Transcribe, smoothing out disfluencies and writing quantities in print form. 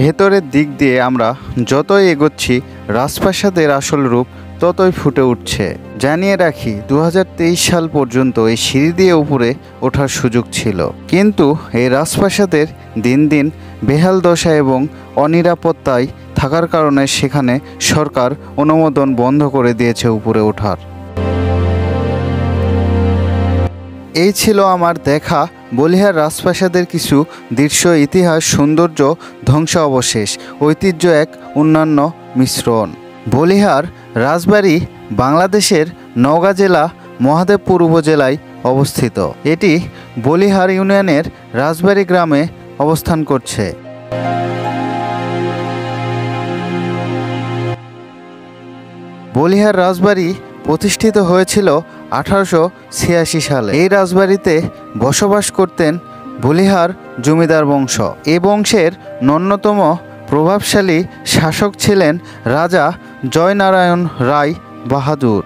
ভেতরের দিক দিয়ে আমরা যতই এগোচ্ছি রাজপ্রাসাদের আসল রূপ ততই ফুটে উঠছে। জানিয়ে রাখি 2023 সাল পর্যন্ত এই সিঁড়ি দিয়ে উপরে ওঠার সুযোগ ছিল, কিন্তু এই রাজপ্রাসাদের দিন দিন বেহাল দশা এবং অনিরাপত্তায় থাকার কারণে সেখানে সরকার অনুমোদন বন্ধ করে দিয়েছে উপরে ওঠার। এই ছিল আমার দেখা বলিহার রাজপ্রাসাদের কিছু দৃশ্য, ইতিহাস, সৌন্দর্য, ধ্বংসাবশেষ, ঐতিহ্য এক অন্যান্য মিশ্রণ। বলিহার রাজবাড়ি বাংলাদেশের নওগাঁ জেলা মহাদেবপুর উপজেলায় অবস্থিত। এটি বলিহার ইউনিয়নের রাজবাড়ি গ্রামে অবস্থান করছে। বলিহার রাজবাড়ি প্রতিষ্ঠিত হয়েছিল 1886 সালে। এই রাজবাড়িতে বসবাস করতেন বলিহার জমিদার বংশ। এ বংশের ন্যূনতম প্রভাবশালী শাসক ছিলেন রাজা জয়নারায়ণ রায় বাহাদুর।